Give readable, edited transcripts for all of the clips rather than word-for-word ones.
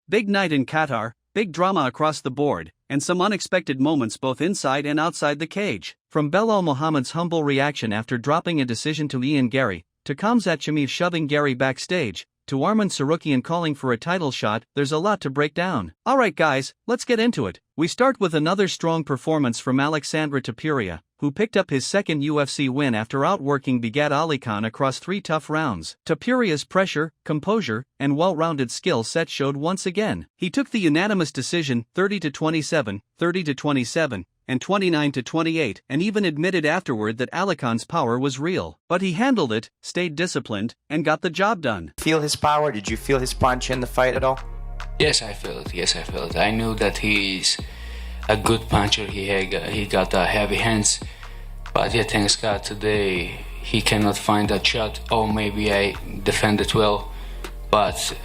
Big night in Qatar, big drama across the board, and some unexpected moments both inside and outside the cage. From Belal Muhammad's humble reaction after dropping a decision to Garry, to Khamzat shoving Garry backstage, to Arman Tsarukyan calling for a title shot, there's a lot to break down. Alright guys, let's get into it. We start with another strong performance from Aleksandre Topuria, who picked up his second UFC win after outworking Begad Ali Khan across 3 tough rounds. Topuria's pressure, composure, and well-rounded skill set showed once again. He took the unanimous decision 30-27, 30-27, and 29-28, and even admitted afterward that Ali Khan's power was real. But he handled it, stayed disciplined, and got the job done. Feel his power? Did you feel his punch in the fight at all? Yes, I feel it. Yes, I feel it. I knew that he's a good puncher. He got heavy hands. But yeah, thanks God, today he cannot find that shot. Or maybe I defended well. But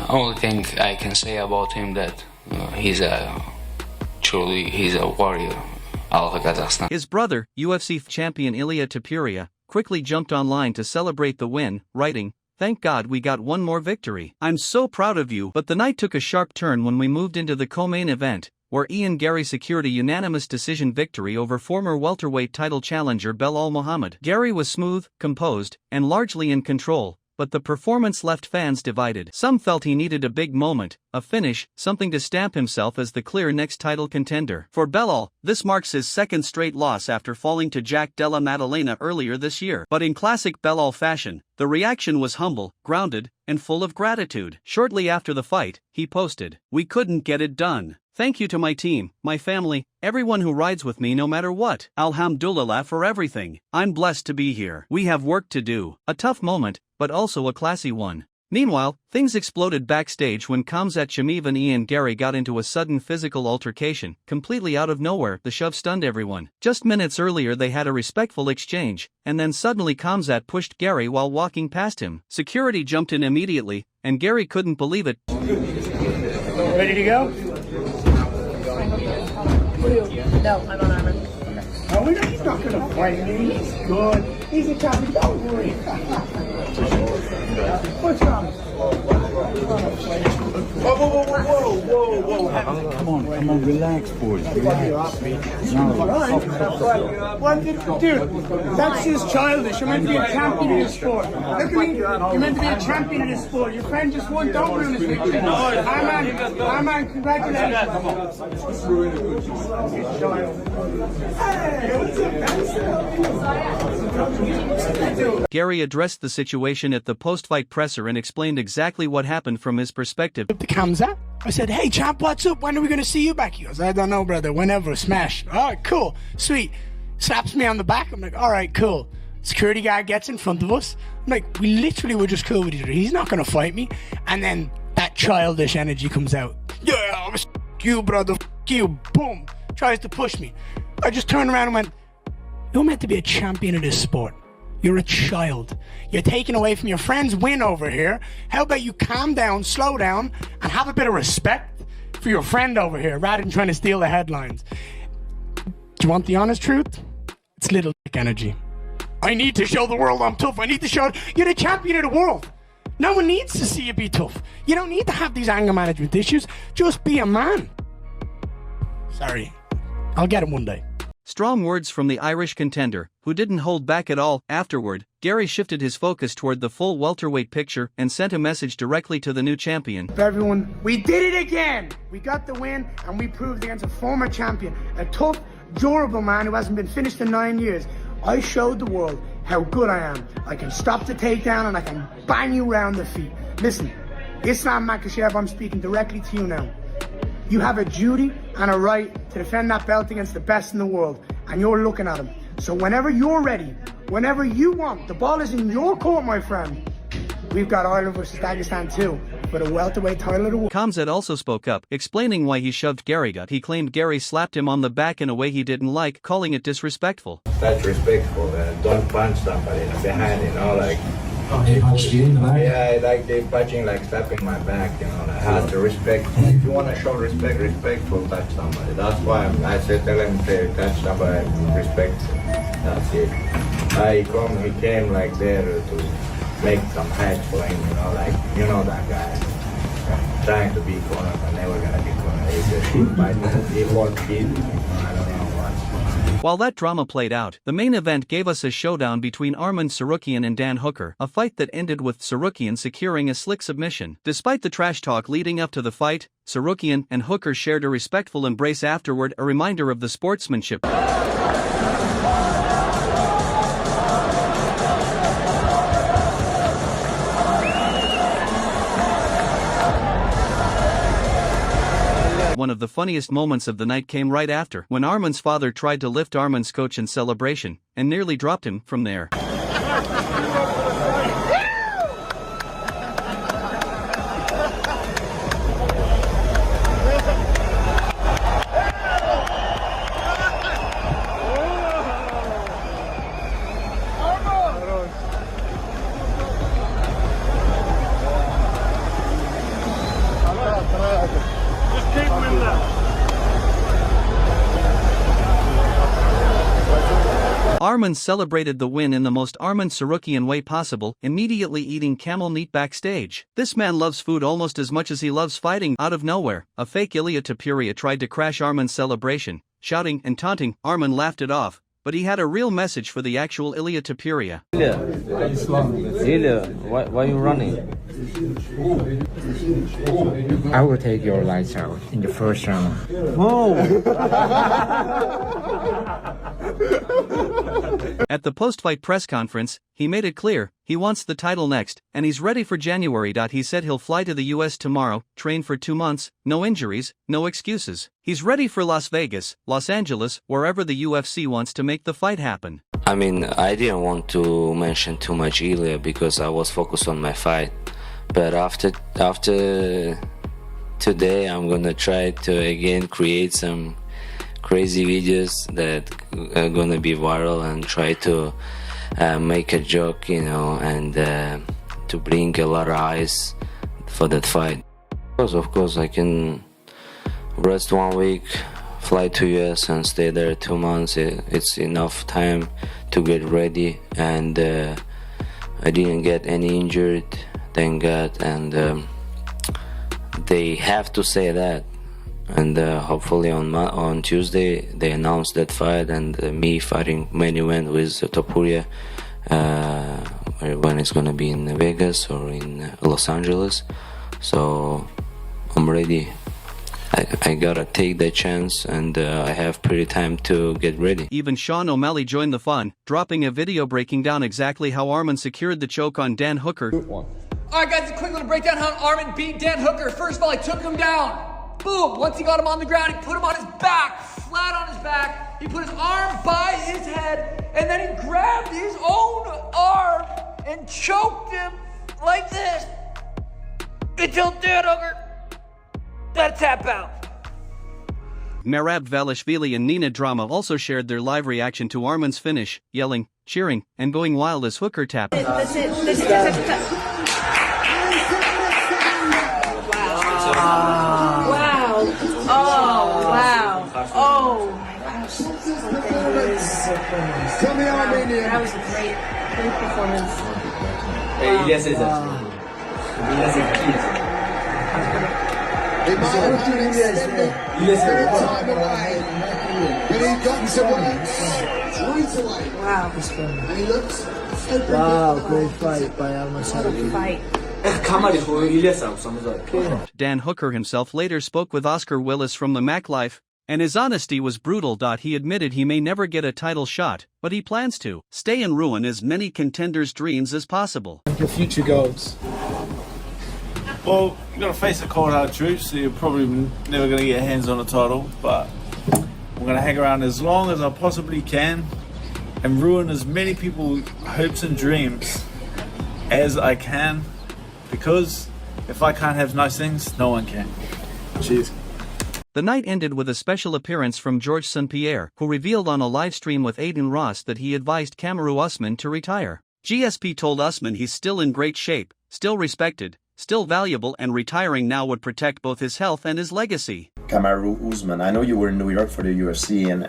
only thing I can say about him that he's a warrior. His brother, UFC champion Ilia Topuria, quickly jumped online to celebrate the win, writing, "Thank God we got one more victory. I'm so proud of you." But the night took a sharp turn when we moved into the co-main event, where Garry secured a unanimous decision victory over former welterweight title challenger Belal Muhammad. Garry was smooth, composed, and largely in control, but the performance left fans divided. Some felt he needed a big moment, a finish, something to stamp himself as the clear next title contender. For Belal, this marks his second straight loss after falling to Jack Della Maddalena earlier this year. But in classic Belal fashion, the reaction was humble, grounded, and full of gratitude. Shortly after the fight, he posted, "We couldn't get it done. Thank you to my team, my family, everyone who rides with me no matter what. Alhamdulillah for everything. I'm blessed to be here. We have work to do." A tough moment, but also a classy one. Meanwhile, things exploded backstage when Khamzat and Garry got into a sudden physical altercation. Completely out of nowhere, the shove stunned everyone. Just minutes earlier they had a respectful exchange, and then suddenly Khamzat pushed Garry while walking past him. Security jumped in immediately, and Garry couldn't believe it. Ready to go? No, I'm on Arman. Oh, he's not going to fight me. He's good. He's a champion. Don't worry. What's wrong? Whoa. Come on, relax, boys. Relax. What dude, that's just childish. You're meant to be a champion in this sport. Look at me. You're meant to be a champion in this sport. Your friend just won. Don't ruin his victory. Arman, congratulations. Garry addressed the situation at the post-fight presser and explained exactly what happened from his perspective. To Khamzat, I said, "Hey champ, what's up? When are we gonna see you back?" He goes, "I don't know, brother. Whenever. Smash." All right, cool, sweet. Slaps me on the back. I'm like, all right, cool. Security guard gets in front of us. I'm like, we literally were just cool with each other. He's not gonna fight me. And then that childish energy comes out. Yeah, f you, brother. F you. Boom. Tries to push me. I just turned around and went, "You're meant to be a champion of this sport. You're a child. You're taking away from your friend's win over here. How about you calm down, slow down, and have a bit of respect for your friend over here rather than trying to steal the headlines." Do you want the honest truth? It's little dick energy. I need to show the world I'm tough. I need to show you're the champion of the world. No one needs to see you be tough. You don't need to have these anger management issues. Just be a man. Sorry. I'll get it one day. Strong words from the Irish contender, who didn't hold back at all. Afterward, Garry shifted his focus toward the full welterweight picture and sent a message directly to the new champion. Everyone, we did it again! We got the win, and we proved against a former champion, a tough, durable man who hasn't been finished in 9 years. I showed the world how good I am. I can stop the takedown and I can bang you round the feet. Listen, Islam Makhachev, I'm speaking directly to you now. You have a duty and a right to defend that belt against the best in the world, and you're looking at him. So whenever you're ready, whenever you want, the ball is in your court, my friend. We've got Ireland versus Dagestan too, for the welterweight title of the world. Khamzat also spoke up, explaining why he shoved Garry. He claimed Garry slapped him on the back in a way he didn't like, calling it disrespectful. That's respectful. Don't punch somebody in the behind, like. Oh, they punched you in the back? Yeah, like they punching, like slapping my back, I have to respect. If you want to show respectful, touch somebody. That's why I said tell him to touch somebody, respect. That's it. He came like there to make some hype for him, that guy. trying to beat Conor, but never gonna beat Conor. He won't beat me. I don't know what. While that drama played out, the main event gave us a showdown between Arman Tsarukyan and Dan Hooker, a fight that ended with Tsarukyan securing a slick submission. Despite the trash talk leading up to the fight, Tsarukyan and Hooker shared a respectful embrace afterward, a reminder of the sportsmanship. One of the funniest moments of the night came right after, when Arman's father tried to lift Arman's coach in celebration, and nearly dropped him from there. Arman celebrated the win in the most Arman Tsarukyan way possible, immediately eating camel meat backstage. This man loves food almost as much as he loves fighting. Out of nowhere, a fake Ilia Topuria tried to crash Arman's celebration, shouting and taunting. Arman laughed it off, but he had a real message for the actual Ilia Topuria. Ilia, why are you running? I will take your lights out in the first round. At the post-fight press conference, he made it clear he wants the title next, and he's ready for January. He said he'll fly to the US tomorrow, train for 2 months, no injuries, no excuses. He's ready for Las Vegas, Los Angeles, wherever the UFC wants to make the fight happen. I mean, I didn't want to mention too much Ilia because I was focused on my fight. But after today, I'm gonna try to again create some crazy videos that are gonna be viral and try to make a joke, you know, and to bring a lot of eyes for that fight. Of course, I can rest 1 week, fly to US and stay there 2 months. It's enough time to get ready, and I didn't get any injured, thank God, and they have to say that. And hopefully on Tuesday they announced that fight, and me fighting main event with Topuria when it's gonna be in Vegas or in Los Angeles. So I'm ready. I gotta take that chance, and I have pretty time to get ready. Even Sean O'Malley joined the fun, dropping a video breaking down exactly how Arman secured the choke on Dan Hooker. Alright guys, a quick little breakdown how Arman beat Dan Hooker. First of all, he took him down. Boom! Once he got him on the ground, he put him on his back, flat on his back. He put his arm by his head, and then he grabbed his own arm and choked him like this until Dan Hooker got to tap out. Merab Dvalishvili and Nina Drama also shared their live reaction to Arman's finish, yelling, cheering, and going wild as Hooker tapped. That's it. Wow. Oh, wow. Oh, my gosh. Come here, Armenia. That was a great performance. Hey, Ilia says that. Ilia says that. And he got to right away. Wow. And he looks. Wow, great fight by Arman Tsarukyan. Dan Hooker himself later spoke with Oscar Willis from the Mac Life, and his honesty was brutal. He admitted he may never get a title shot, but he plans to stay and ruin as many contenders' dreams as possible. Your future goals? Well, you've got to face the cold hard truth, so you're probably never going to get hands on a title, but I'm going to hang around as long as I possibly can and ruin as many people's hopes and dreams as I can, because if I can't have nice things, no one can. Cheers. The night ended with a special appearance from George St-Pierre, who revealed on a live stream with Aiden Ross that he advised Kamaru Usman to retire. GSP told Usman he's still in great shape, still respected, still valuable, and retiring now would protect both his health and his legacy. Kamaru Usman, I know you were in New York for the UFC, and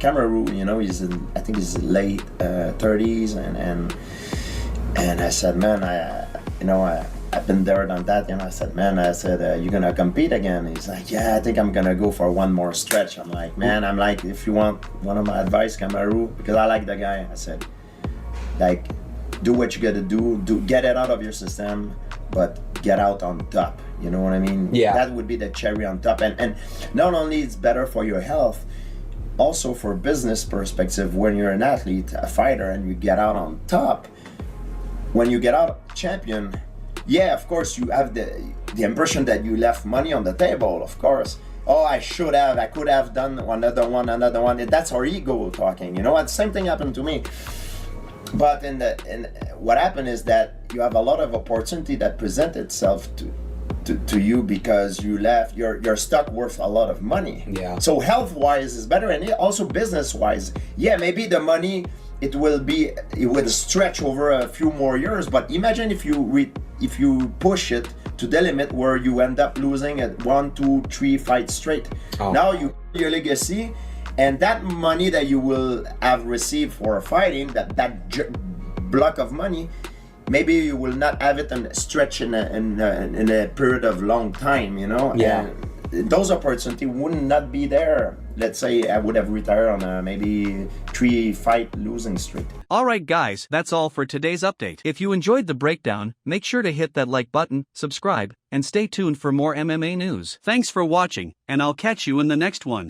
Kamaru, you know, he's in, I think he's late 30s, and I said, man, I've been there, done that. I said, man, you're gonna compete again? He's like, yeah, I think I'm gonna go for one more stretch. I'm like, man, if you want one of my advice, Kamaru, because I like the guy. I said, like, do what you gotta do, get it out of your system, but get out on top. You know what I mean? Yeah. That would be the cherry on top. And not only it's better for your health, also for business perspective, when you're an athlete, a fighter, and you get out on top, when you get out champion, yeah, of course you have the impression that you left money on the table, of course. Oh, I could have done another one. That's our ego talking, The same thing happened to me. But what happened is that you have a lot of opportunity that present itself to you because you left your stock worth a lot of money. Yeah. So health-wise is better, and also business-wise. Yeah, maybe the money it will stretch over a few more years. But imagine if you push it to the limit where you end up losing at 1, 2, 3 fights straight. Oh. Now your legacy, and that money that you will have received for fighting, that block of money, maybe you will not have it and stretch in a period of long time, Yeah. And those opportunities would not be there. Let's say I would have retired on a maybe 3 fight losing streak. Alright guys, that's all for today's update. If you enjoyed the breakdown, make sure to hit that like button, subscribe, and stay tuned for more MMA news. Thanks for watching, and I'll catch you in the next one.